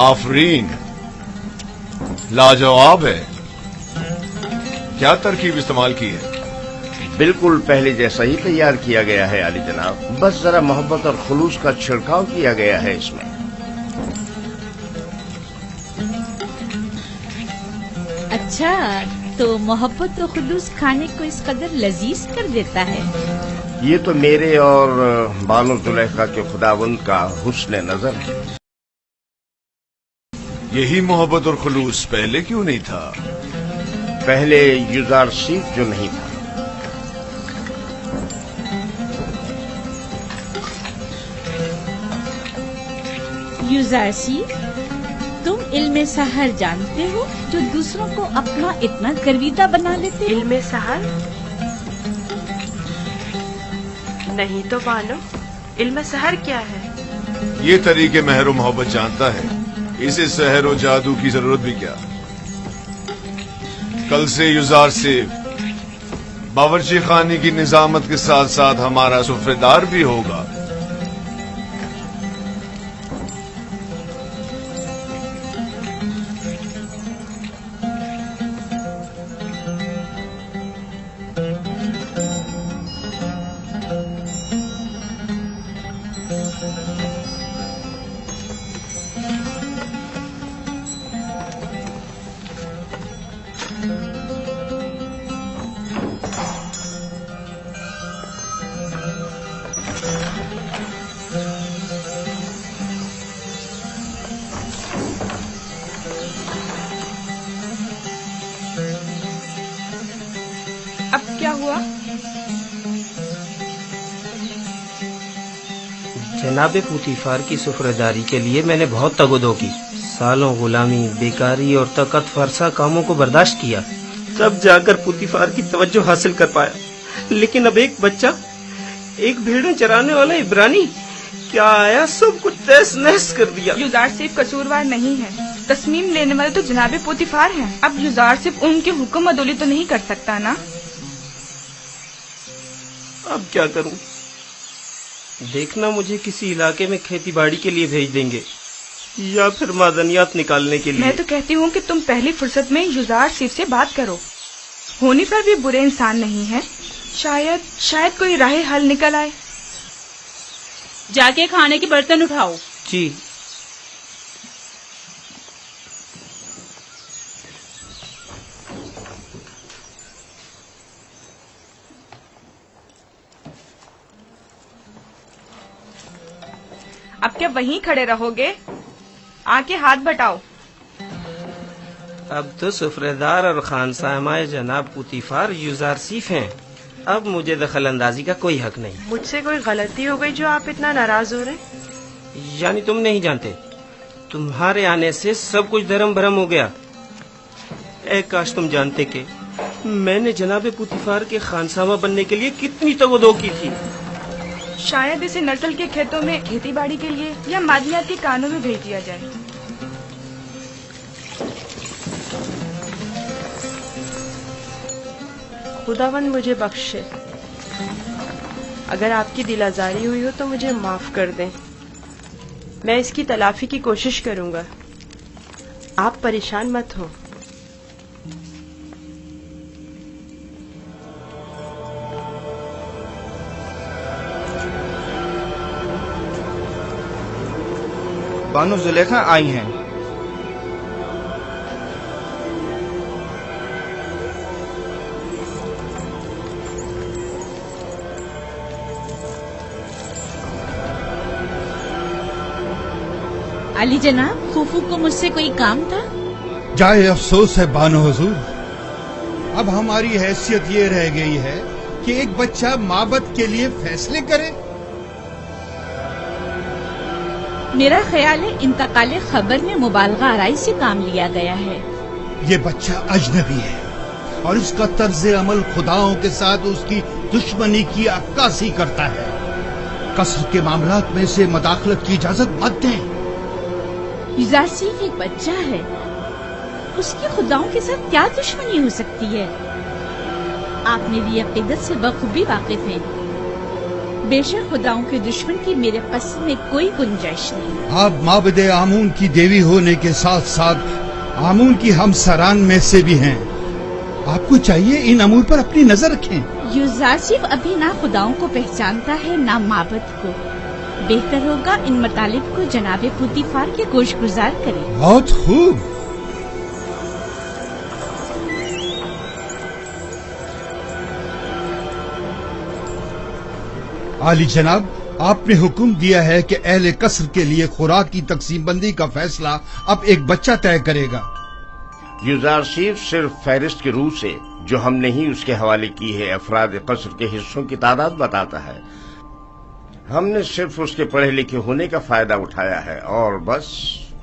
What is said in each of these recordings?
आफरीन, लाजवाब है। क्या तरकीब इस्तेमाल की है? बिल्कुल पहले जैसा ही तैयार किया गया है आली जनाब, बस जरा मोहब्बत और खुलूस का छिड़काव किया गया है इसमें। अच्छा, तो मोहब्बत और खुलूस खाने को इस कदर लजीज कर देता है। ये तो मेरे और बानो जुलेखा के खुदावंद का हुस्न नजर है। यही मोहब्बत और खुलूस पहले क्यों नहीं था? पहले युजार सीफ जो नहीं था। युजारसी, तुम इल्मे सहर जानते हो जो दूसरों को अपना इतना गर्विदा बना लेते हो? इल्मे सहर? नहीं तो बानो, इल्मे सहर क्या है? ये तरीके महर और मोहब्बत जानता है, इसे सहर और जादू की जरूरत भी क्या। कल से युजार से बावर्ची खाने की निजामत के साथ साथ हमारा सुफ्रेदार भी होगा। अब क्या हुआ? जनाब पुतीफार की सुफरदारी के लिए मैंने बहुत तगदो की, सालों गुलामी, बेकारी और तकत फरसा कामों को बर्दाश्त किया, तब जाकर पुतीफार की तवज्जो हासिल कर पाया। लेकिन अब एक बच्चा, एक भेड़ें चराने वाला इब्रानी क्या आया, सब कुछ तहस नहस कर दिया। युजार सिर्फ कसूरवार नहीं है, तस्मीम लेने वाले तो जनाब पुतीफार हैं। अब युजार सिर्फ उनके हुक्म अदोली तो नहीं कर सकता ना। अब क्या करूं? देखना मुझे किसी इलाके में खेती बाड़ी के लिए भेज देंगे या फिर मादनियात निकालने के लिए। मैं तो कहती हूँ कि तुम पहली फुर्सत में युजार सिर्फ से बात करो। होनी पर भी बुरे इंसान नहीं है, शायद कोई राह हल निकल आए। जाके खाने के बर्तन उठाओ। जी। अब क्या वहीं खड़े रहोगे? आके हाथ बटाओ। अब तो सुफरेदार और खानसामाए जनाब पुतीफार युजार सीफ हैं। अब मुझे दखल अंदाजी का कोई हक नहीं। मुझसे कोई गलती हो गई जो आप इतना नाराज हो रहे? यानी तुम नहीं जानते, तुम्हारे आने से सब कुछ धर्म भरम हो गया। ए काश तुम जानते कि मैंने जनाब पुतीफार के खानसामा बनने के लिए कितनी तगदो की थी। शायद इसे नस्ल के खेतों में खेती बाड़ी के लिए या मादनियात के कानों में भेज दिया जाए। खुदावंद मुझे बख्शे। अगर आपकी दिल आजारी हुई हो तो मुझे माफ कर दें। मैं इसकी तलाफी की कोशिश करूंगा। आप परेशान मत हो। बानो जुलेखा आई हैं। अली जनाब, फूफू को मुझसे कोई काम था? जाए अफसोस है बानो हुजूर, अब हमारी हैसियत ये रह गई है कि एक बच्चा माबद के लिए फैसले करे। मेरा ख्याल है इंतकाले खबर में मुबालगा आराई से काम लिया गया है। ये बच्चा अजनबी है और इसका तर्ज अमल खुदाओं के साथ उसकी दुश्मनी की अक्कासी करता है। कसर के मामलात में से मदाखलत की इजाजत मत दें। युजार सिर्फ एक बच्चा है, उसकी खुदाओं के साथ क्या दुश्मनी हो सकती है? आप मेरी अकीदत से बखूबी वाकिफ हैं। बेशक खुदाओं के दुश्मन की मेरे पस्म में कोई गुंजाइश नहीं। आप माबद आमून की देवी होने के साथ साथ आमून की हमसरान में से भी हैं। आपको चाहिए इन अमूर पर अपनी नजर रखें। यूजारसिफ अभी ना खुदाओं को पहचानता है ना माबद को। बेहतर होगा इन मतालिब को जनाबे पुतीफार के गोश गुजार करें। बहुत खूब। आली जनाब, आपने हुक्म दिया है कि अहले कसर के लिए खुराक की तकसीम बंदी का फैसला अब एक बच्चा तय करेगा। यूजारसिफ सिर्फ फहरिस्त के रूह से जो हमने ही उसके हवाले की है अफराद कसर के हिस्सों की तादाद बताता है। हमने सिर्फ उसके पढ़े लिखे होने का फायदा उठाया है और बस।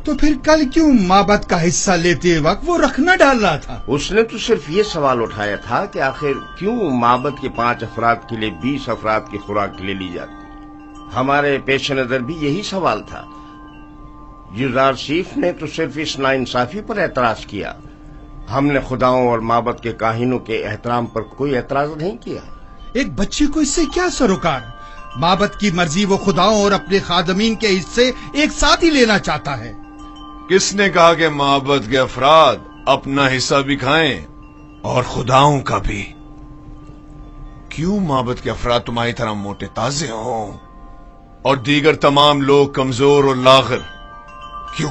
तो फिर कल क्यों माबद का हिस्सा लेते वक्त वो रखना डाल रहा था? उसने तो सिर्फ ये सवाल उठाया था कि आखिर क्यों माबद के 5 अफराद के लिए 20 अफराद की खुराक ले ली जाती। हमारे पेश नजर भी यही सवाल था। यूजारसिफ ने तो सिर्फ इस नाइंसाफी पर एतराज किया। हमने खुदाओं और माबद के काहिनों के एहतराम पर कोई एतराज नहीं किया। एक बच्चे को इससे क्या सरोकार? माबद की मर्जी वो खुदाओं और अपने खादमीन के हिस्से एक साथ ही लेना चाहता है। किसने कहा कि माबद के अफराद अपना हिस्सा भी खाएं और खुदाओं का भी? क्यों माबद के अफराद तुम्हारी तरह मोटे ताजे हों और दीगर तमाम लोग कमजोर और लागर? क्यों?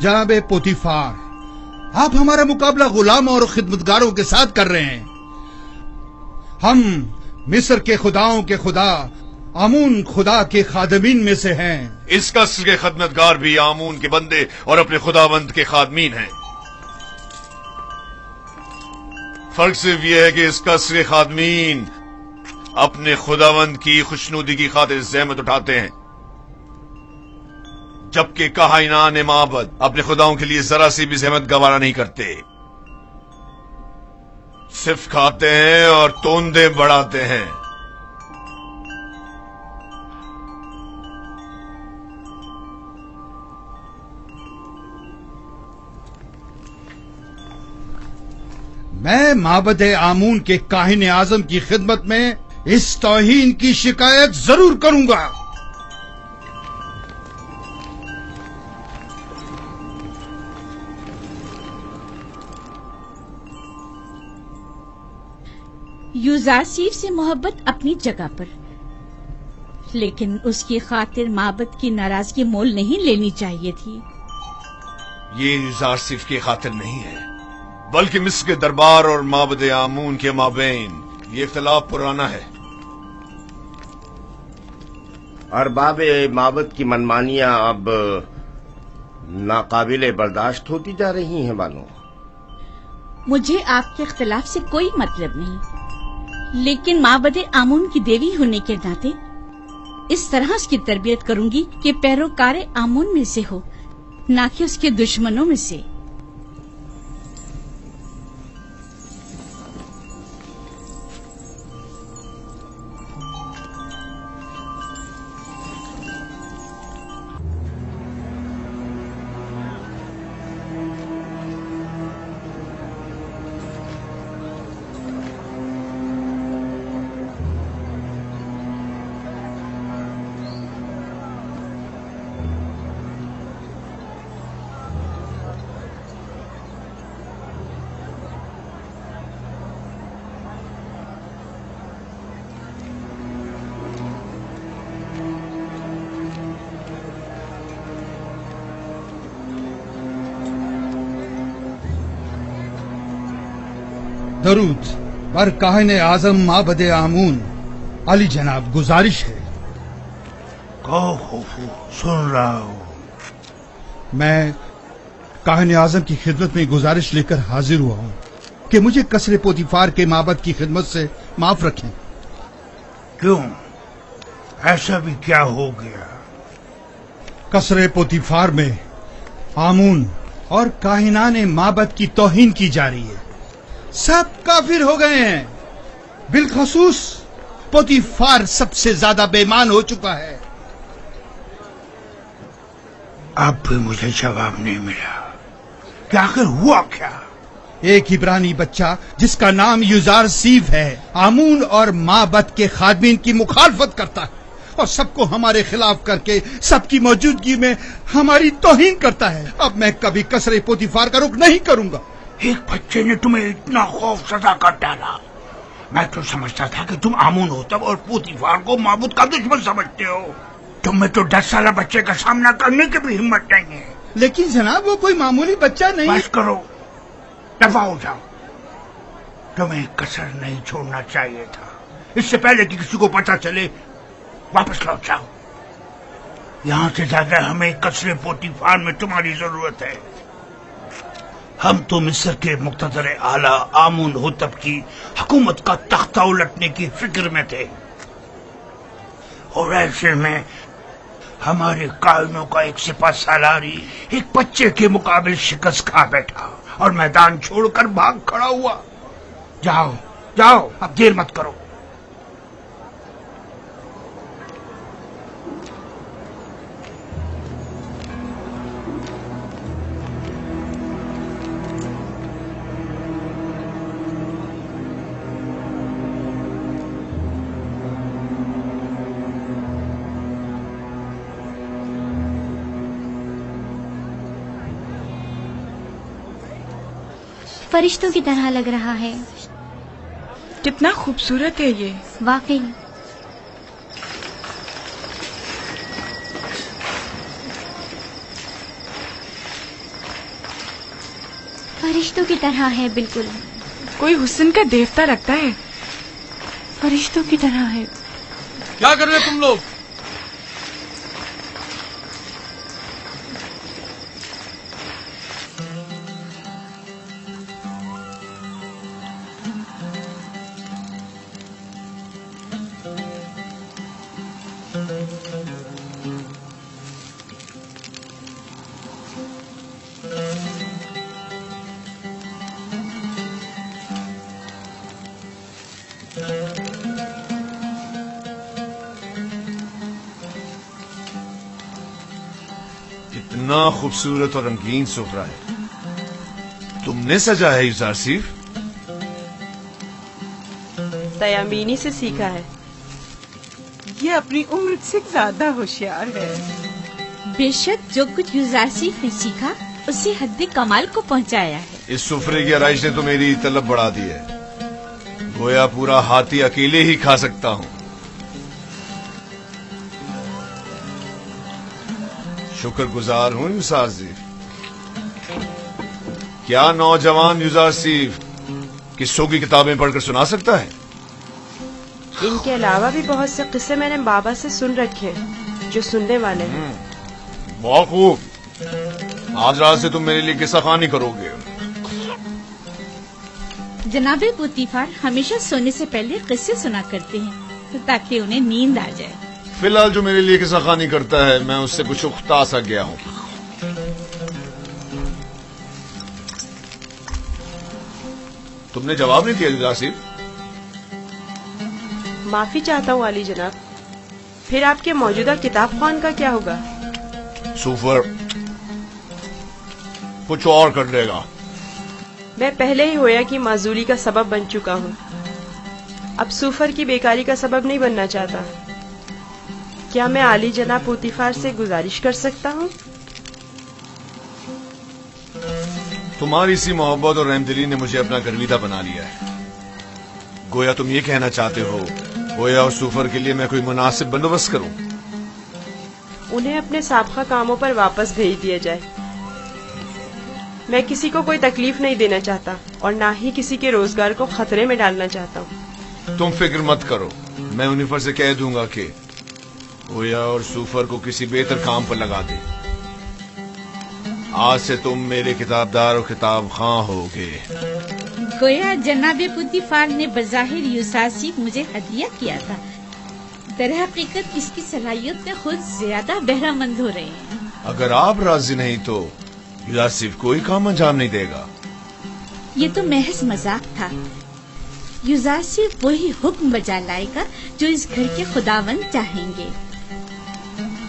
जनाबे पोतीफार, आप हमारा मुकाबला गुलाम और खिदमतगारों के साथ कर रहे हैं। हम मिस्र के खुदाओं के खुदा आमून खुदा के खादमीन में से हैं। इस कसर के खदमतगार भी आमून के बंदे और अपने खुदावंद के खादमीन हैं। फर्क सिर्फ यह है कि इस कसर के खादमीन अपने खुदावंद की खुशनुदी की खातिर ज़हमत उठाते हैं, जबकि काहिनान माबद अपने खुदाओं के लिए जरा सी भी ज़हमत गवारा नहीं करते। सिर्फ खाते हैं और तोंदे बढ़ाते हैं। मैं माबद आमून के काहिन आजम की खिदमत में इस तौहीन की शिकायत जरूर करूंगा। यूजारसिफ से मोहब्बत अपनी जगह पर, लेकिन उसकी खातिर माबद की नाराजगी मोल नहीं लेनी चाहिए थी। ये यूजारसिफ की खातिर नहीं है, बल्कि मिस्र के दरबार और माबद आमून के माबैन ये इख्तिलाफ पुराना है। अरबाब माबद की मनमानियां अब नाकाबिले बर्दाश्त होती जा रही हैं। बानो, मुझे आपके इख्तिलाफ से कोई मतलब नहीं, लेकिन माबद आमून की देवी होने के नाते इस तरह उसकी तरबियत करूंगी कि पैरोकार आमून में से हो, ना कि उसके दुश्मनों में से। दरूद पर काहिन आजम माबद आमून। अली जनाब, गुजारिश है। कहो खुफू, सुन रहा हूँ। मैं काहिन आजम की खिदमत में गुजारिश लेकर हाजिर हुआ हूँ कि मुझे कसरे पोतीफार के माबद की खिदमत से माफ रखें। क्यों? ऐसा भी क्या हो गया? कसरे पोतीफार में आमून और काहिनान माबद की तौहीन की जा रही है। सब काफिर हो गए हैं। बिलखसूस पोतीफार सबसे ज्यादा बेईमान हो चुका है। अब भी मुझे जवाब नहीं मिला कि आखिर हुआ क्या। ایک عبرانی بچہ جس کا نام یوزارسیف ہے آمون اور معبد کے خادمین کی مخالفت کرتا ہے اور سب کو ہمارے خلاف کر کے سب کی موجودگی میں ہماری توہین کرتا ہے. اب میں کبھی قصر پوتیفار کا رخ نہیں کروں گا. ایک بچے نے تمہیں اتنا خوف زدہ کر ڈالا. میں تو سمجھتا تھا کہ تم آمون ہوتب اور پوتیفار کو معبود کا دشمن سمجھتے ہو. تمہیں تو 10 سالہ بچے کا سامنا کرنے کی بھی ہمت نہیں ہے. لیکن جناب وہ کوئی معمولی بچہ نہیں. بس کرو، دفع ہو جاؤ. تمہیں قصر نہیں چھوڑنا چاہیے تھا. اس سے پہلے کہ کسی کو پتہ چلے واپس لوٹ جاؤ. یہاں سے زیادہ ہمیں قصر پوتیفار میں تمہاری ضرورت ہے. ہم تو مصر کے مقتدر اعلیٰ آمون ہوتب کی حکومت کا تختہ الٹنے کی فکر میں تھے، اور ایسے میں ہمارے قائدوں کا ایک سپہ سالاری ایک بچے کے مقابل شکست کھا بیٹھا اور میدان چھوڑ کر بھاگ کھڑا ہوا. جاؤ جاؤ، اب دیر مت کرو. فرشتوں کی طرح لگ رہا ہے. کتنا خوبصورت ہے یہ. واقعی. فرشتوں کی طرح ہے بالکل. کوئی حسن کا دیوتا لگتا ہے. فرشتوں کی طرح ہے. کیا کر رہے تم لوگ؟ اتنا خوبصورت اور رنگین سفرہ ہے. تم نے سجا ہے یوزارسیف؟ تیامینی سے سیکھا ہے. یہ اپنی عمر سے زیادہ ہوشیار ہے. بے شک جو کچھ یوزارسیف نے سیکھا اسے حد کمال کو پہنچایا ہے. اس سفرے کی آرائش نے تو میری طلب بڑھا دی ہے. گویا پورا ہاتھی اکیلے ہی کھا سکتا ہوں. شکر گزار ہوں یوزارسیف. کیا نوجوان یوزارسیف قصوں کی کتابیں پڑھ کر سنا سکتا ہے؟ ان کے علاوہ بھی بہت سے قصے میں نے بابا سے سن رکھے جو سننے والے ہیں. بہت خوب. آج رات سے تم میرے لیے قصہ خوانی کرو گے. جناب پوتیفار ہمیشہ سونے سے پہلے قصے سنا کرتے ہیں تاکہ انہیں نیند آ جائے. فی الحال جو میرے لیے قصہ خوانی کرتا ہے میں اس سے کچھ اختا سا گیا ہوں. تم نے جواب نہیں دیا یوزارسیف. معافی چاہتا ہوں عالی جناب. پھر آپ کے موجودہ کتاب خوان کا کیا ہوگا؟ سوفر کچھ اور کر لے گا. میں پہلے ہی ہویا کی معزولی کا سبب بن چکا ہوں. اب سوفر کی بیکاری کا سبب نہیں بننا چاہتا. کیا میں عالی جناب پوتیفار سے گزارش کر سکتا ہوں؟ تمہاری سی محبت اور رحم دلی نے مجھے اپنا گرویدہ بنا لیا ہے. گویا تم یہ کہنا چاہتے ہو گویا اور سوفر کے لیے میں کوئی مناسب بندوبست کروں. انہیں اپنے سابقہ کاموں پر واپس بھیج دیا جائے. میں کسی کو کوئی تکلیف نہیں دینا چاہتا اور نہ ہی کسی کے روزگار کو خطرے میں ڈالنا چاہتا ہوں. تم فکر مت کرو. میں انہیں سے کہہ دوں گا کہ گویا اور سوفر کو کسی بہتر کام پر لگا دے. آج سے تم میرے کتابدار اور کتاب خواں ہوگے. گویا جناب پوتیفار نے بظاہر یوزارسیف مجھے ہدیہ کیا تھا. در حقیقت اس کی صلاحیت میں خود زیادہ بہرہ مند ہو رہے ہیں. اگر آپ راضی نہیں تو یوزارسیف کوئی کام انجام نہیں دے گا. یہ تو محض مذاق تھا. یوزارسیف وہی حکم بجا لائے گا جو اس گھر کے خداوند چاہیں گے.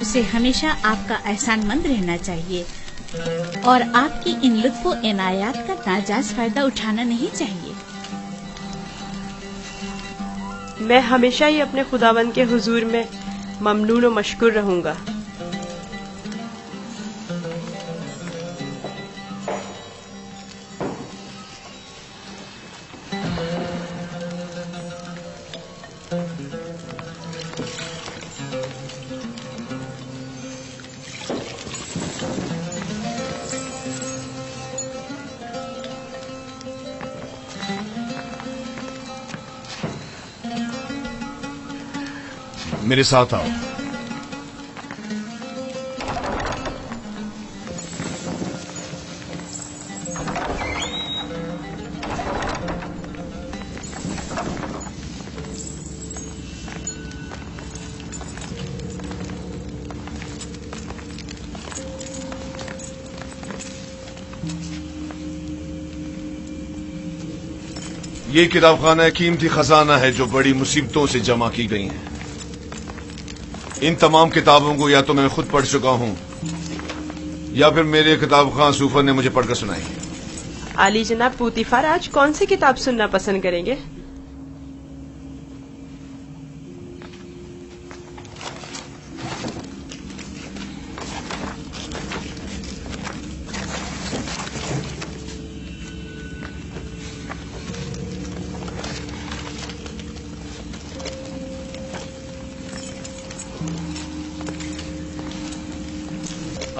اسے ہمیشہ آپ کا احسان مند رہنا چاہیے اور آپ کی ان لطف و عنایات کا ناجائز فائدہ اٹھانا نہیں چاہیے۔ میں ہمیشہ ہی اپنے خداوند کے حضور میں ممنون و مشکور رہوں گا۔ میرے ساتھ آؤ۔ یہ کتاب خانہ قیمتی خزانہ ہے جو بڑی مصیبتوں سے جمع کی گئی ہیں۔ ان تمام کتابوں کو یا تو میں خود پڑھ چکا ہوں یا پھر میرے کتاب خاں سوفر نے مجھے پڑھ کر سنائی۔ عالی جناب پوتیفار آج کون سی کتاب سننا پسند کریں گے؟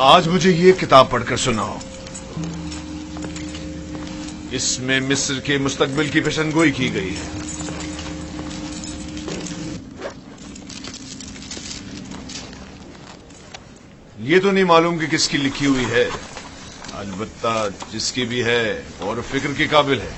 آج مجھے یہ کتاب پڑھ کر سناؤ۔ اس میں مصر کے مستقبل کی پیشن گوئی کی گئی ہے۔ یہ تو نہیں معلوم کہ کس کی لکھی ہوئی ہے، البتہ جس کی بھی ہے اور فکر کے قابل ہے۔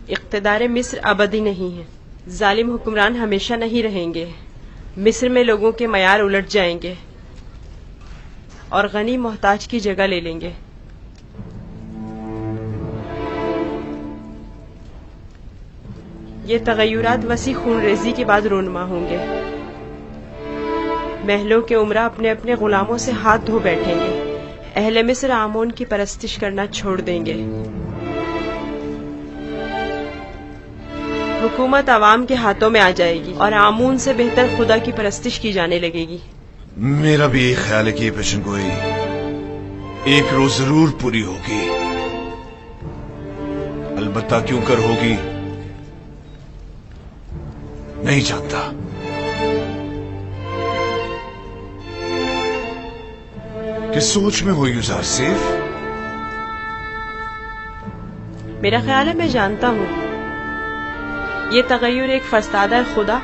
اقتدار مصر ابدی نہیں ہے، ظالم حکمران ہمیشہ نہیں رہیں گے۔ مصر میں لوگوں کے معیار الٹ جائیں گے اور غنی محتاج کی جگہ لے لیں گے۔ یہ تغیرات وسیع خون ریزی کے بعد رونما ہوں گے۔ محلوں کے عمرا اپنے اپنے غلاموں سے ہاتھ دھو بیٹھیں گے۔ اہل مصر آمون کی پرستش کرنا چھوڑ دیں گے۔ حکومت عوام کے ہاتھوں میں آ جائے گی اور آمون سے بہتر خدا کی پرستش کی جانے لگے گی۔ میرا بھی یہ خیال ہے کہ یہ پیشن گوئی ایک روز ضرور پوری ہوگی، البتہ کیوں کر ہوگی نہیں جانتا۔ کس سوچ میں ہو یوزار سیف؟ میرا خیال ہے میں جانتا ہوں، یہ تغیر ایک فرستادہ خدا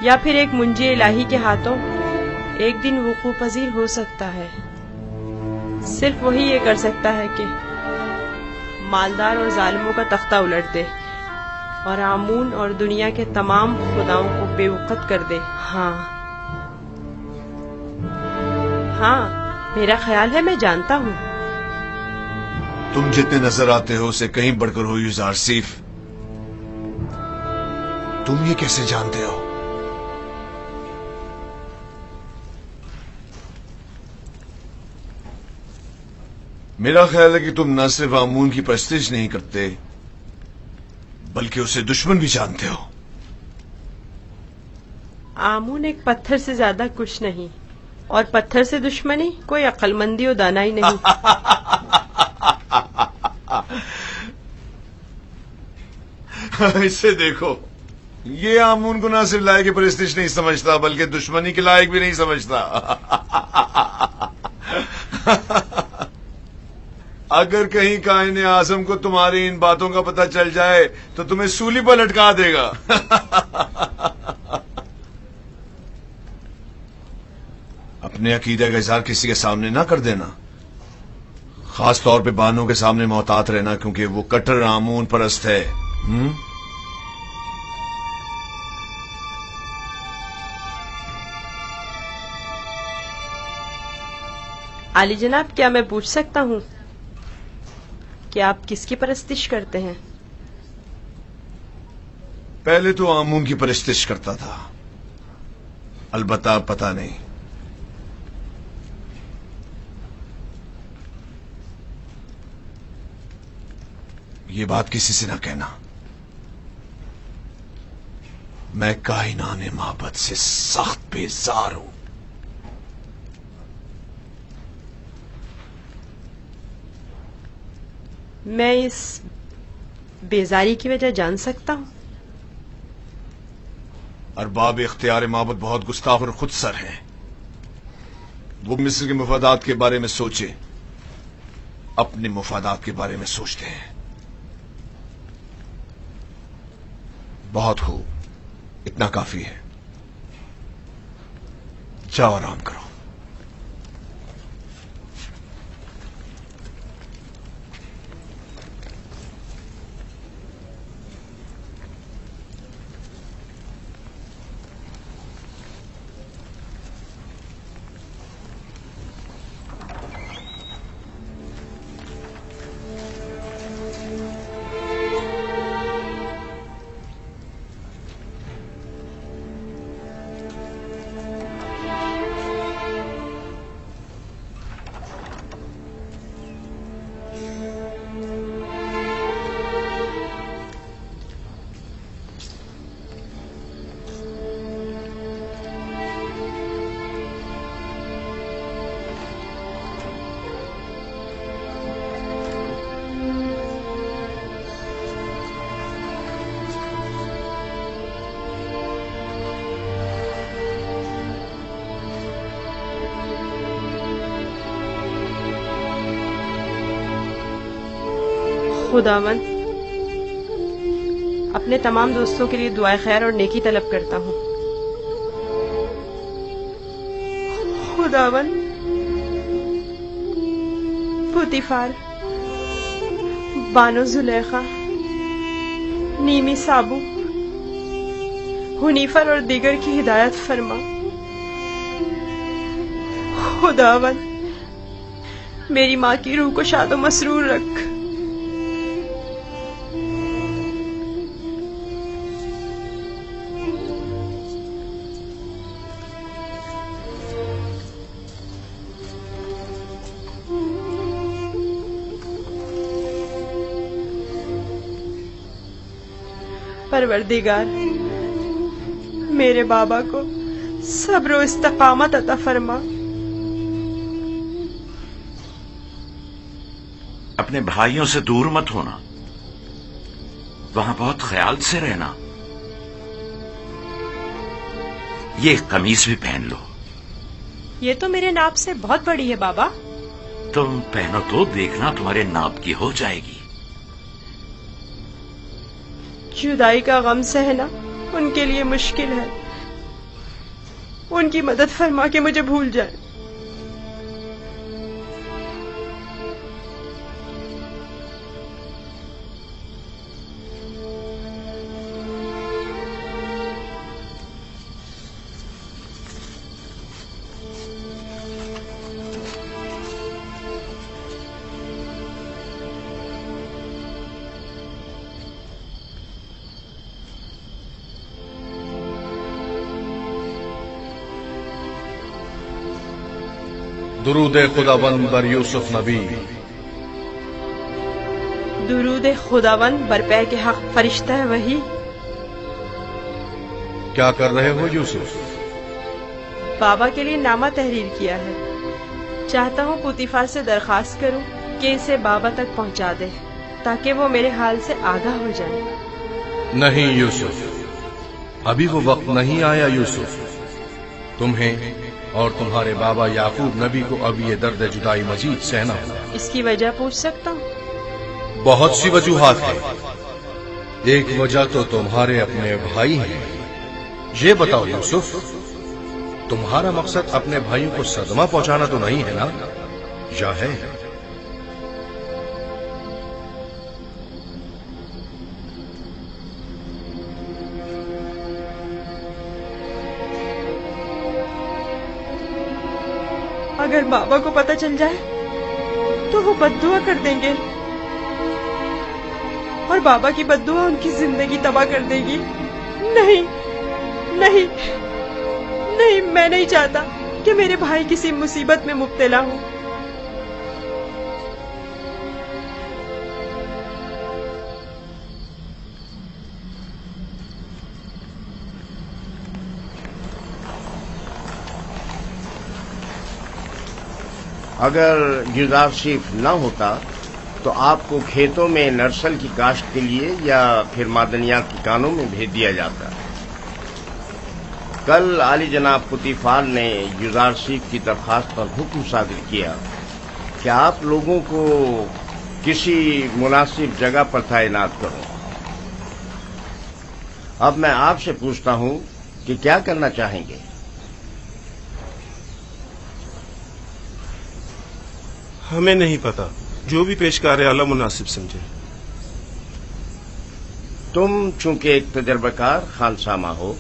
یا پھر ایک منجی الہی کے ہاتھوں ایک دن وقوع پذیر ہو سکتا ہے۔ صرف وہی یہ کر سکتا ہے کہ مالدار اور ظالموں کا تختہ الٹ دے اور آمون اور دنیا کے تمام خداؤں کو بے وقت کر دے۔ ہاں میرا خیال ہے میں جانتا ہوں۔ تم جتنے نظر آتے ہو اسے کہیں بڑھ کر ہو یوزار سیف۔ تم یہ کیسے جانتے ہو؟ میرا خیال ہے کہ تم نہ صرف آمون کی پرستش نہیں کرتے بلکہ اسے دشمن بھی جانتے ہو۔ آمون ایک پتھر سے زیادہ کچھ نہیں، اور پتھر سے دشمنی کوئی عقل مندی و دانائی نہیں۔ اسے دیکھو، یہ آمون کو نہ صرف لائق پرستش نہیں سمجھتا بلکہ دشمنی کے لائق بھی نہیں سمجھتا۔ اگر کہیں کائن اعظم کو تمہاری ان باتوں کا پتہ چل جائے تو تمہیں سولی پر لٹکا دے گا۔ اپنے عقیدہ کا اظہار کسی کے سامنے نہ کر دینا، خاص طور پہ بانوں کے سامنے محتاط رہنا کیونکہ وہ کٹر آمون پرست ہے۔ आली जनाब, क्या मैं पूछ सकता हूँ कि आप किसकी परस्तिश करते हैं? पहले तो आमून की परस्तिश करता था, अलबत्ता पता नहीं। ये बात किसी से ना कहना। मैं कायनाने मोहब्बत से सख्त बेजार हूं। मैं इस बेजारी की वजह जान सकता हूं? अरबाब इख्तियार मोहब्बत बहुत गुस्ताख और खुदसर हैं। वो मिस्र के मुफादात के बारे में सोचे, अपने मुफादात के बारे में सोचते हैं। बहुत हो, इतना काफी है। जाओ आराम करो। खुदावन, अपने तमाम दोस्तों के लिए दुआए खैर और नेकी तलब करता हूँ। खुदावन, पुतीफार, बानो जुलेखा, नीमी साबू, हुनीफर और दीगर की हिदायत फरमा। खुदावन, मेरी माँ की रूह को शादो मसरूर रख। परवरदिगार, मेरे बाबा को सब्र और इस्तकामत अता फरमा। अपने भाइयों से दूर मत होना, वहां बहुत ख्याल से रहना। ये कमीज भी पहन लो। ये तो मेरे नाप से बहुत बड़ी है बाबा। तुम पहनो तो देखना तुम्हारे नाप की हो जाएगी। जुदाई का गम सहना उनके लिए मुश्किल है। उनकी मदद फरमा के मुझे भूल जाए। दुरूद खुदावन बर यूसुफ नबी। दुरूद खुदावन बरपे के हक फरिश्ता है वही। क्या कर रहे हो यूसुफ? बाबा के लिए नामा तहरीर किया है। चाहता हूँ पुतीफार से दरखास्त करूँ कि इसे बाबा तक पहुँचा दे, ताकि वो मेरे हाल से आगाह हो जाए। नहीं यूसुफ, अभी वो वक्त नहीं आया यूसुफ। तुम्हें और तुम्हारे बाबा याकूब नबी को अब ये दर्द जुदाई मजीद सहना होगा। इसकी वजह पूछ सकता हूँ? बहुत सी वजूहात है। एक वजह तो तुम्हारे अपने भाई हैं। ये बताओ यूसुफ, तुम्हारा मकसद अपने भाइयों को सदमा पहुंचाना तो नहीं है ना, या है? اگر بابا کو پتہ چل جائے تو وہ بد دعا کر دیں گے اور بابا کی بد دعا ان کی زندگی تباہ کر دے گی. نہیں نہیں نہیں، میں نہیں چاہتا کہ میرے بھائی کسی مصیبت میں مبتلا ہو. اگر یوزارشیف نہ ہوتا تو آپ کو کھیتوں میں نرسل کی کاشت کے لیے یا پھر معدنیات کی کانوں میں بھیج دیا جاتا. کل عالی جناب پوتیفار نے یوزارشیف کی درخواست پر حکم صادر کیا کہ آپ لوگوں کو کسی مناسب جگہ پر تعینات کروں. اب میں آپ سے پوچھتا ہوں کہ کیا کرنا چاہیں گے؟ ہمیں نہیں پتا، جو بھی پیشکار اعلیٰ مناسب سمجھے. تم چونکہ ایک تجربہ کار خانسامہ ہو،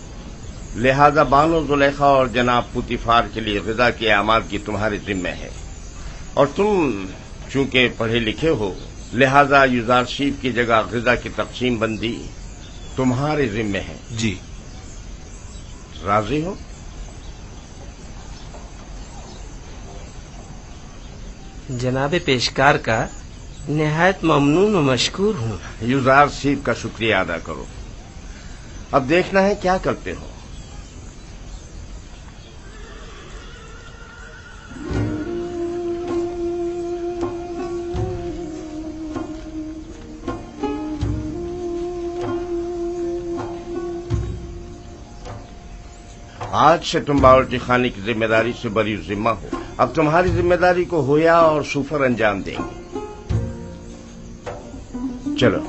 لہذا بانو زلیخا اور جناب پوتیفار کے لیے غذا کی آمادگی تمہارے ذمہ ہے، اور تم چونکہ پڑھے لکھے ہو، لہذا یوزارشیف کی جگہ غذا کی تقسیم بندی تمہارے ذمہ ہے. جی. راضی ہو؟ جناب پیشکار کا نہایت ممنون و مشکور ہوں. یوزارشیف کا شکریہ ادا کرو. اب دیکھنا ہے کیا کرتے ہو. آج سے تم باورچی خانے کی ذمہ داری سے بری ذمہ ہو. اب تمہاری ذمہ داری کو ہویا اور سوفر انجام دیں گے. چلو.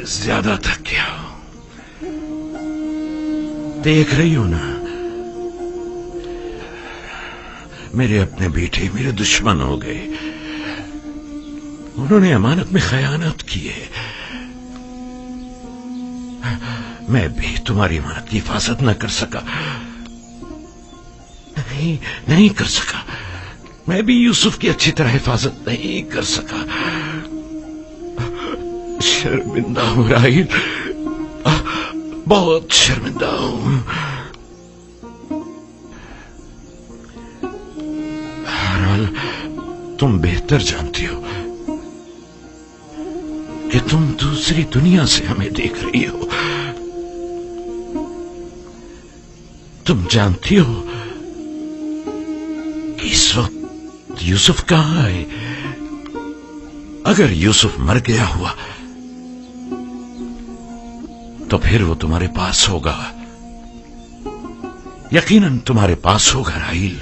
زیادہ تھک گیا. دیکھ رہی ہو نا، میرے اپنے بیٹے میرے دشمن ہو گئے. انہوں نے امانت میں خیانت کی ہے. میں بھی تمہاری امانت کی حفاظت نہ کر سکا. نہیں کر سکا. میں بھی یوسف کی اچھی طرح حفاظت نہیں کر سکا. شرمندہ ہوں راہیل، بہت شرمندہ ہوں. بہرحال تم بہتر جانتی ہو کہ تم دوسری دنیا سے ہمیں دیکھ رہی ہو. تم جانتی ہو کہ اس وقت یوسف کہاں ہے. اگر یوسف مر گیا ہوا تو پھر وہ تمہارے پاس ہوگا. یقیناً تمہارے پاس ہوگا راہیل.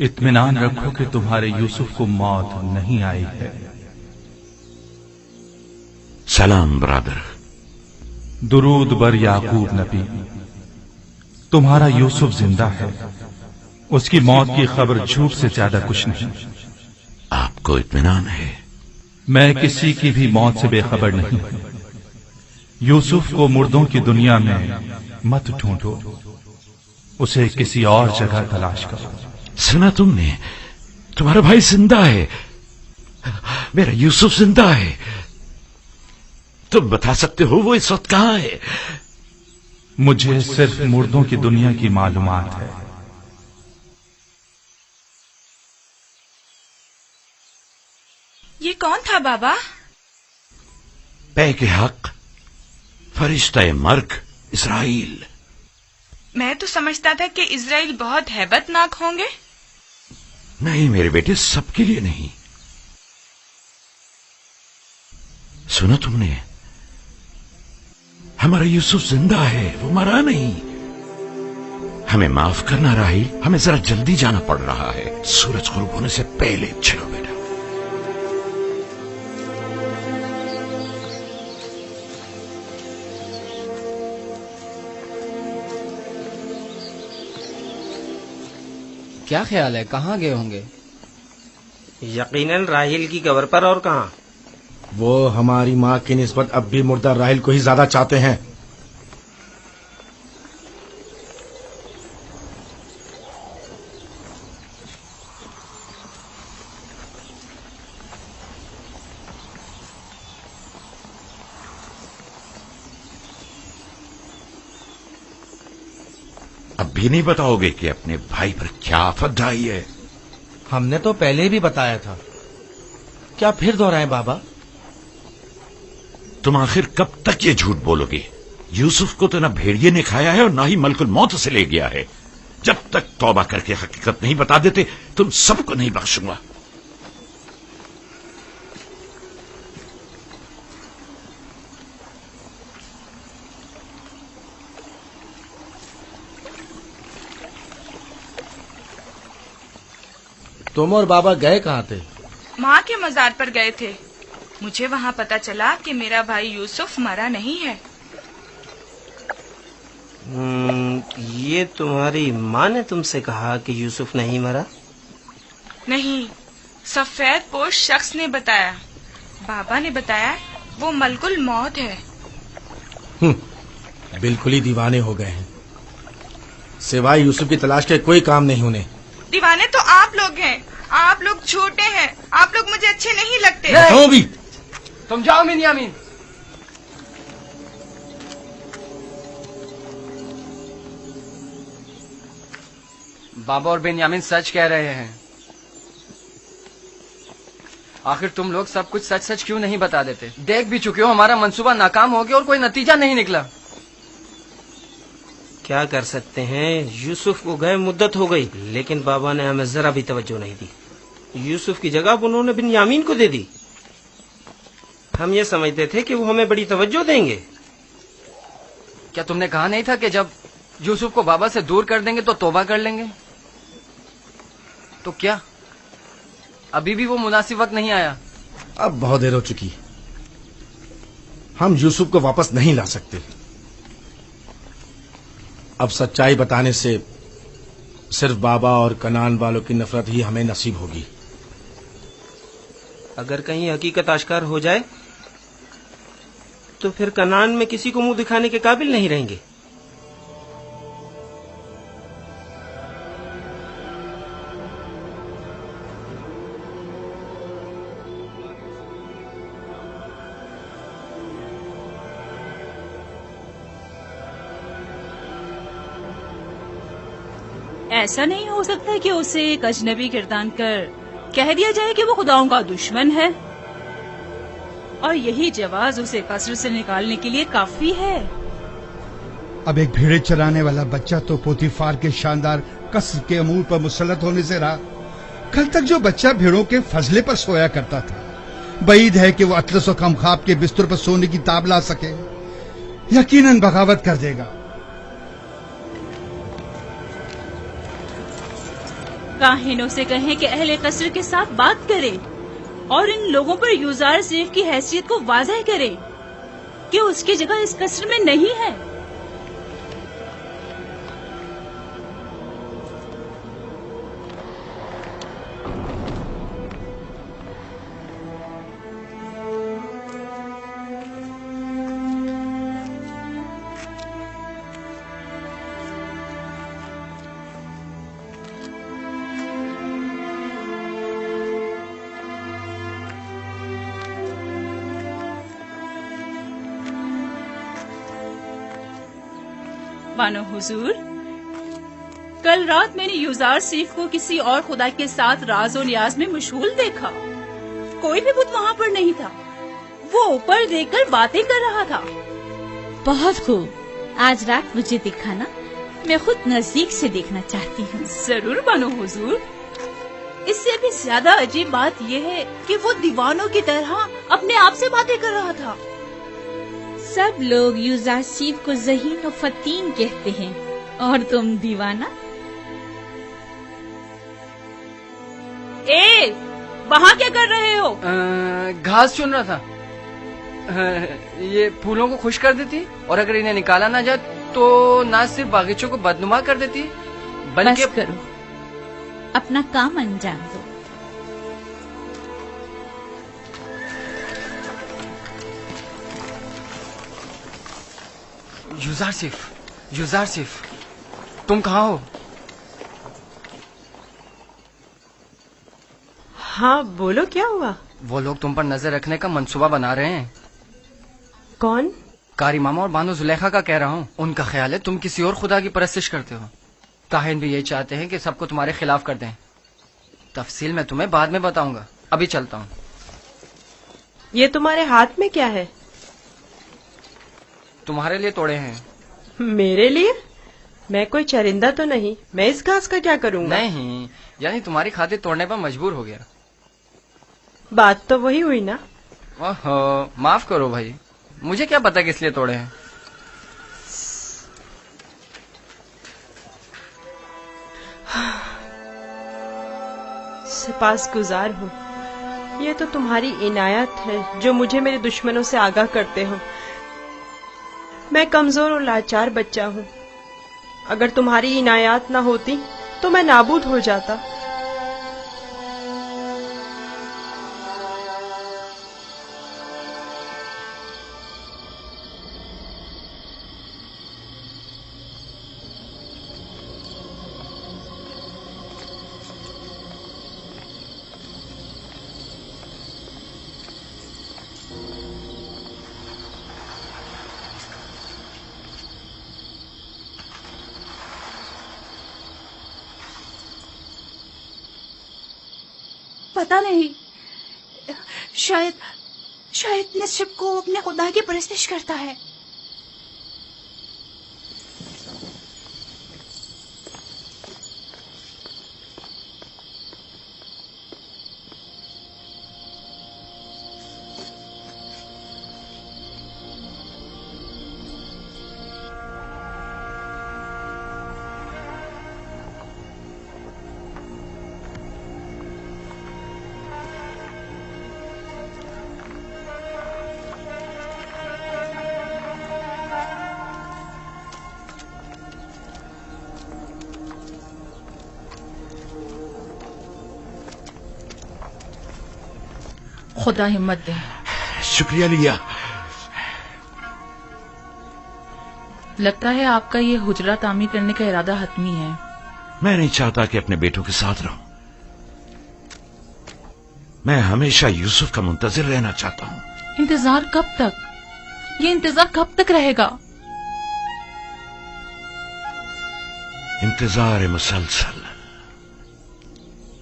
اطمینان رکھو کہ تمہارے یوسف کو موت نہیں آئی ہے. سلام برادر. درود بر یعقوب نبی. تمہارا یوسف زندہ ہے. اس کی موت کی خبر جھوٹ سے زیادہ کچھ نہیں. آپ کو اطمینان ہے؟ میں کسی کی بھی موت سے بے خبر نہیں. یوسف کو مردوں کی دنیا میں مت ڈھونڈو، اسے کسی اور جگہ تلاش کرو. سنا تم نے؟ تمہارا بھائی زندہ ہے. میرا یوسف زندہ ہے. تم بتا سکتے ہو وہ اس وقت کہاں ہے؟ مجھے صرف مردوں کی دنیا کی معلومات ہے. یہ کون تھا بابا؟ پے کے حق فرشتہ مرگ اسرائیل. میں تو سمجھتا تھا کہ اسرائیل بہت ہیبت ناک ہوں گے. نہیں میرے بیٹے، سب کے لیے نہیں. سنا تم نے؟ ہمارا یوسف زندہ ہے، وہ مرا نہیں. ہمیں معاف کرنا راہیل، ہمیں ذرا جلدی جانا پڑ رہا ہے. سورج غروب ہونے سے پہلے. چلو بیٹا. کیا خیال ہے کہاں گئے ہوں گے؟ یقیناً راحیل کی قبر پر، اور کہاں؟ وہ ہماری ماں کی نسبت اب بھی مردہ راحیل کو ہی زیادہ چاہتے ہیں۔ اب بھی نہیں بتاؤ گے کہ اپنے بھائی پر کیا آفت ڈھائی ہے؟ ہم نے تو پہلے بھی بتایا تھا، کیا پھر دہرائیں بابا؟ تم آخر کب تک یہ جھوٹ بولو گے؟ یوسف کو تو نہ بھیڑیے نے کھایا ہے اور نہ ہی ملک الموت سے لے گیا ہے۔ جب تک توبہ کر کے حقیقت نہیں بتا دیتے تم سب کو نہیں بخشوں گا۔ تم اور بابا گئے کہاں تھے؟ ماں کے مزار پر گئے تھے۔ مجھے وہاں پتا چلا کہ میرا بھائی یوسف مرا نہیں ہے۔ یہ تمہاری ماں نے تم سے کہا کہ یوسف نہیں مرا؟ نہیں، سفید پوش شخص نے بتایا۔ بابا نے بتایا وہ ملک الموت ہے۔ بالکل ہی دیوانے ہو گئے ہیں، سوائے یوسف کی تلاش کے کوئی کام نہیں انہیں۔ دیوانے تو آپ لوگ ہیں، آپ لوگ چھوٹے ہیں، آپ لوگ مجھے اچھے نہیں لگتے۔ بھی تم جاؤ بنیامین۔ بابا اور بنیامین سچ کہہ رہے ہیں، آخر تم لوگ سب کچھ سچ سچ کیوں نہیں بتا دیتے؟ دیکھ بھی چکے ہو ہمارا منصوبہ ناکام ہو گیا اور کوئی نتیجہ نہیں نکلا۔ کیا کر سکتے ہیں، یوسف کو گئے مدت ہو گئی، لیکن بابا نے ہمیں ذرا بھی توجہ نہیں دی۔ یوسف کی جگہ انہوں نے بنیامین کو دے دی۔ ہم یہ سمجھتے تھے کہ وہ ہمیں بڑی توجہ دیں گے۔ کیا تم نے کہا نہیں تھا کہ جب یوسف کو بابا سے دور کر دیں گے تو توبہ کر لیں گے؟ تو کیا ابھی بھی وہ مناسب وقت نہیں آیا؟ اب بہت دیر ہو چکی، ہم یوسف کو واپس نہیں لا سکتے۔ اب سچائی بتانے سے صرف بابا اور کنان والوں کی نفرت ہی ہمیں نصیب ہوگی۔ اگر کہیں حقیقت آشکار ہو جائے تو پھر کنان میں کسی کو منہ دکھانے کے قابل نہیں رہیں گے۔ ایسا نہیں ہو سکتا کہ اسے ایک اجنبی گردان کر کہہ دیا جائے کہ وہ خداؤں کا دشمن ہے، اور یہی جواز اسے قصر سے نکالنے کے لیے کافی ہے۔ اب ایک بھیڑے چرانے والا بچہ تو پوتیفار کے شاندار قصر کے امور پر مسلط ہونے سے رہا۔ کل تک جو بچہ بھیڑوں کے فضلے پر سویا کرتا تھا، بعید ہے کہ وہ اطلس و کمخاب کے بستر پر سونے کی تاب لا سکے۔ یقیناً بغاوت کر دے گا۔ کاہنوں سے کہیں کہ اہل قصر کے ساتھ بات کرے اور ان لوگوں پر یوزار سیف کی حیثیت کو واضح کرے کہ اس کی جگہ اس قصر میں نہیں ہے۔ بانو حضور، کل رات میں نے یوزار سیف کو کسی اور خدا کے ساتھ راز و نیاز میں مشغول دیکھا۔ کوئی بھی بت وہاں پر نہیں تھا، وہ اوپر دیکھ کر باتیں کر رہا تھا۔ بہت خوب، آج رات مجھے دکھانا، میں خود نزدیک سے دیکھنا چاہتی ہوں۔ ضرور بانو حضور۔ اس سے بھی زیادہ عجیب بات یہ ہے کہ وہ دیوانوں کی طرح اپنے آپ سے باتیں کر رہا تھا۔ سب لوگ یوزاسیف کو ذہین و فتین کہتے ہیں، اور تم دیوانہ۔ وہاں کیا کر رہے ہو؟ گھاس چن رہا تھا۔ یہ پھولوں کو خوش کر دیتی، اور اگر انہیں نکالا نہ جائے تو نہ صرف باغیچوں کو بدنما کر دیتی بلکہ… بس کرو، अपना काम अंजाम दो। युजार सिफ, तुम कहाँ हो? हाँ बोलो, क्या हुआ? वो लोग तुम पर नजर रखने का मंसूबा बना रहे हैं। कौन? कारी मामा और बानो जुलेखा का कह रहा हूँ। उनका ख्याल है तुम किसी और खुदा की परस्तिश करते हो। ताहिन भी यही चाहते हैं कि सबको तुम्हारे खिलाफ कर दें। तफसील मैं तुम्हें बाद में बताऊंगा, अभी चलता हूँ। ये तुम्हारे हाथ में क्या है? तुम्हारे लिए तोड़े हैं। मेरे लिए? मैं कोई चरिंदा तो नहीं, मैं इस घास का क्या करूँगा? नहीं, यानी तुम्हारी खातिर तोड़ने पर मजबूर हो गया। बात तो वही हुई ना। ओहो, माफ करो भाई, मुझे क्या पता किस लिए तोड़े हैं। सिपासगुजार हूँ। ये तो तुम्हारी इनायत है जो मुझे मेरे दुश्मनों से आगाह करते हो। मैं कमजोर और लाचार बच्चा हूँ। अगर तुम्हारी इनायत ना होती तो मैं नाबूद हो जाता। पता नहीं, शायद निश्चित को अपने खुदा की परस्तिश करता है। खुदा हिम्मत दे। शुक्रिया लिया। लगता है आपका ये हुजरा तामीर करने का इरादा हतमी है। मैं नहीं चाहता कि अपने बेटों के साथ रहूं। मैं हमेशा यूसुफ का मुंतजिर रहना चाहता हूं। इंतजार कब तक? ये इंतजार कब तक रहेगा? इंतजार मुसलसल,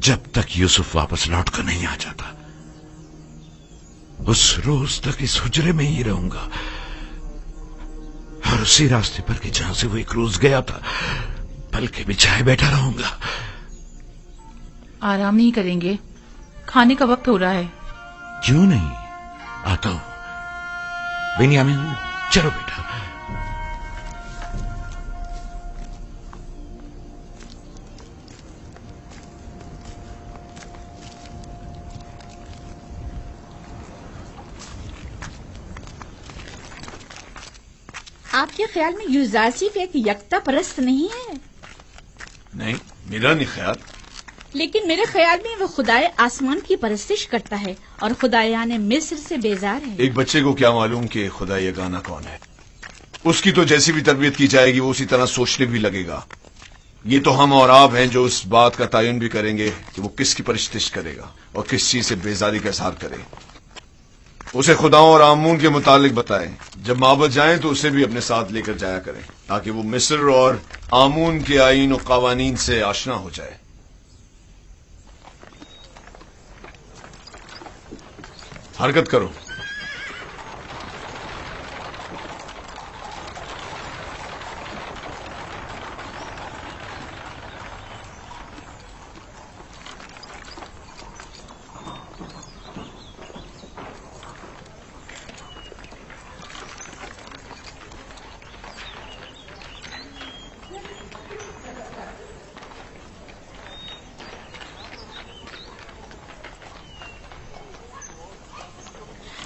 जब तक यूसुफ वापस लौट कर नहीं आ जाता उस रोज तक इस हुजरे में ही रहूंगा और उसी रास्ते पर कि जहां से वो एक रोज गया था पलके बिछाए बैठा रहूंगा। आराम नहीं करेंगे? खाने का वक्त हो रहा है। क्यों नहीं, आता हूं। बेनियामिन, चलो बेटा। आपके ख्याल में युजार सिर्फ एक यकता परस्त नहीं है? नहीं, मेरा नहीं ख्याल। लेकिन मेरे ख्याल में वो खुदाए आसमान की परस्तिश करता है और खुदायाने मिस्र से बेजार है। एक बच्चे को क्या मालूम कि खुदा यगाना कौन है। उसकी तो जैसी भी तरबियत की जाएगी वो उसी तरह सोचने भी लगेगा। ये तो हम और आप हैं जो इस बात का तयन भी करेंगे कि वो किसकी परस्तिश करेगा और किस चीज से बेजारी का इजहार करे। उसे खुदाओं और आमून के मुतालिक बताएं। जब माबद जाएं तो उसे भी अपने साथ लेकर जाया करें ताकि वो मिस्र और आमून के आईन और कवानीन से आशना हो जाए। हरकत करो।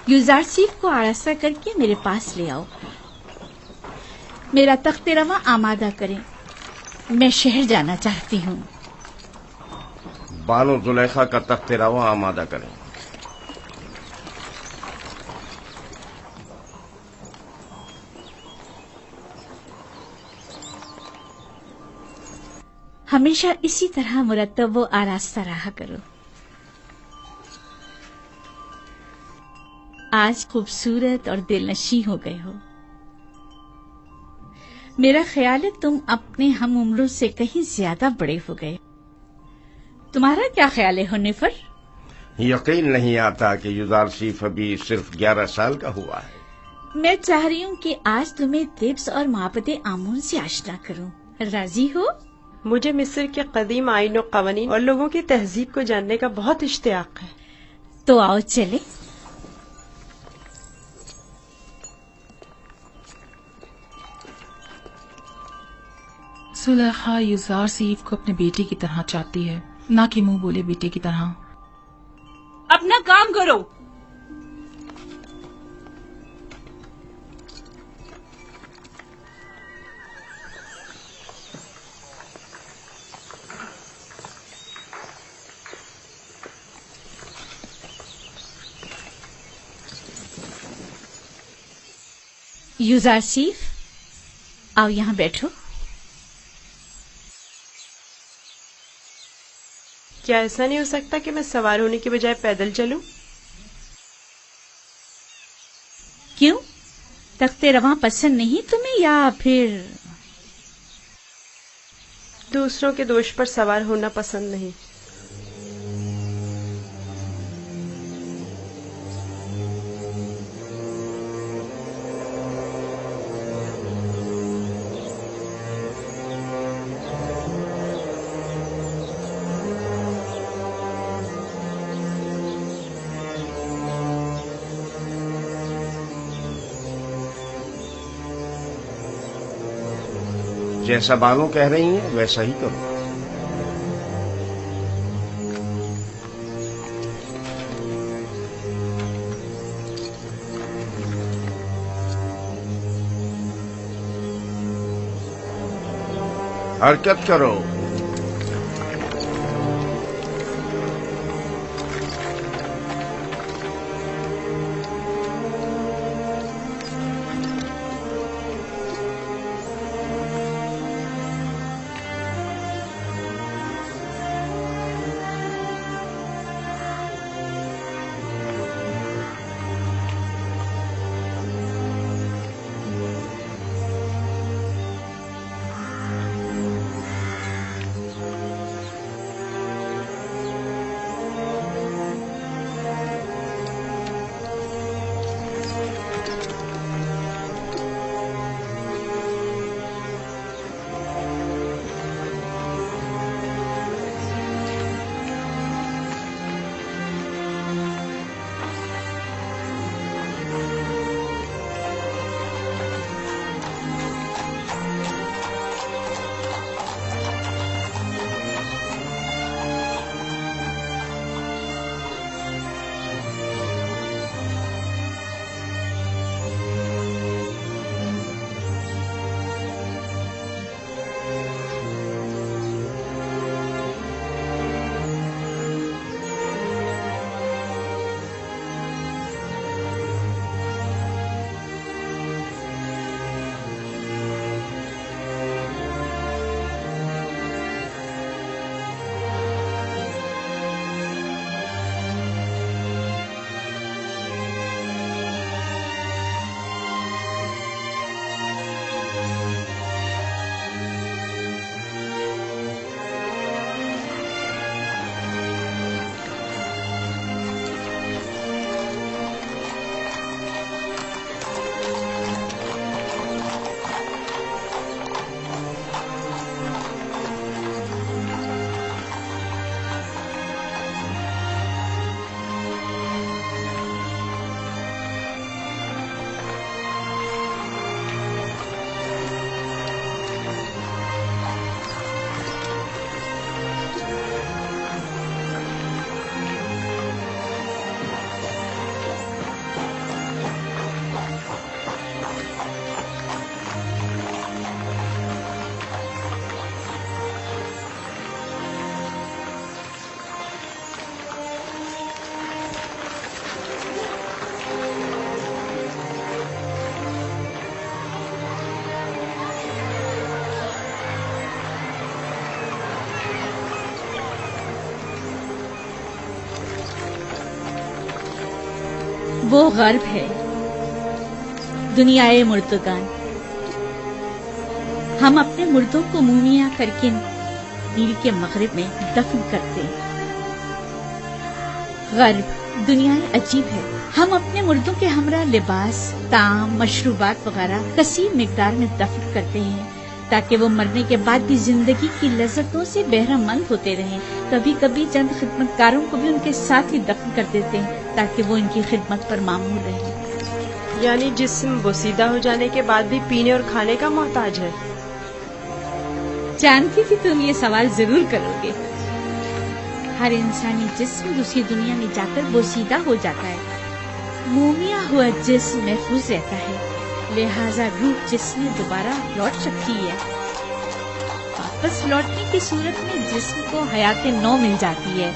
युजार सिर्फ को आरास्ता करके मेरे पास ले आओ। मेरा तख्त रवा आमादा करें। मैं शहर जाना चाहती हूँ। बानो जुलेखा का तख्त रवा आमादा करें। हमेशा इसी तरह मुरत्तब व आरास्ता रहा करो। आज खूबसूरत और दिलनशी हो गए हो। मेरा ख्याल है तुम अपने हम उम्रों से कहीं ज्यादा बड़े हो गए। तुम्हारा क्या ख्याल है हुन्निफर? यकीन नहीं आता कि युजारसीफ अभी सिर्फ 11 साल का हुआ है। मैं चाह रही हूँ कि आज तुम्हें तिब्स और माबदे आमून से आशना करूँ। राजी हो? मुझे मिस्र के कदीम आईन और कवानीन और लोगों की तहजीब को जानने का बहुत इश्तियाक है। तो आओ चले। सुलेखा युजार सीफ को अपने बेटे की तरह चाहती है, ना कि मुंह बोले बेटे की तरह। अपना काम करो। युजार सीफ, आओ यहाँ बैठो। क्या ऐसा नहीं हो सकता कि मैं सवार होने के बजाय पैदल चलूं? क्यों? तख्ते रवां पसंद नहीं तुम्हें या फिर दूसरों के दोष पर सवार होना पसंद नहीं? जैसा बानो कह रही हैं वैसा ही करो। हरकत करो। वो गर्ब है, दुनियाए मुर्दगान। हम अपने मुर्दों को मूमिया करके नील के मगरिब में दफन करते हैं। गर्ब दुनिया अजीब है। हम अपने मुर्दों के हमरा लिबास, ताम, मशरूबात वगैरह कसीर मिकदार में दफन करते हैं ताकि वो मरने के बाद भी जिंदगी की लज्जतों से बहरामंद होते रहें। कभी कभी चंद खिदमतकारों को भी उनके साथ ही दफन कर देते हैं ताकि वो इनकी खिदमत पर मामूल रहे। यानी जिस्म बोसीदा हो जाने के बाद भी पीने और खाने का मोहताज है। जानती थी तुम ये सवाल जरूर करोगे। हर इंसानी जिस्म दूसरी दुनिया में जाकर बोसीदा हो जाता है। मोमिया हुआ जिस्म महफूज रहता है, लिहाजा रूह जिस्म दोबारा लौट सकती है। वापस लौटने की सूरत में जिस्म को हयात नौ मिल जाती है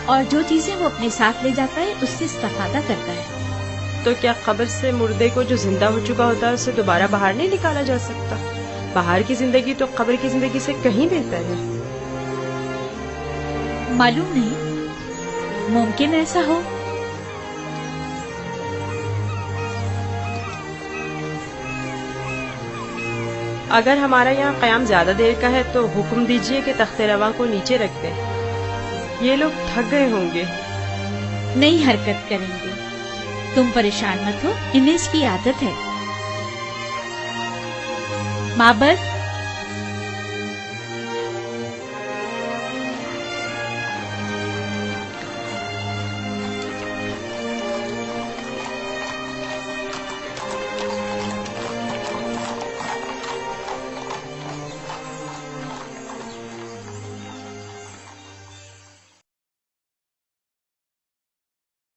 और जो चीजें वो अपने साथ ले जाता है उससे इस्तेफादा करता है। तो क्या कब्र से मुर्दे को जो जिंदा हो चुका होता है उसे दोबारा बाहर नहीं निकाला जा सकता? बाहर की जिंदगी तो कब्र की जिंदगी से कहीं बेहतर है। मालूम नहीं, मुमकिन ऐसा हो। अगर हमारा यहाँ क़याम ज्यादा देर का है तो हुक्म दीजिए कि तख्ते रवा को नीचे रख दें। ये लोग थक गए होंगे। नई हरकत करेंगे, तुम परेशान मत हो, इन्हें इसकी आदत है। माबद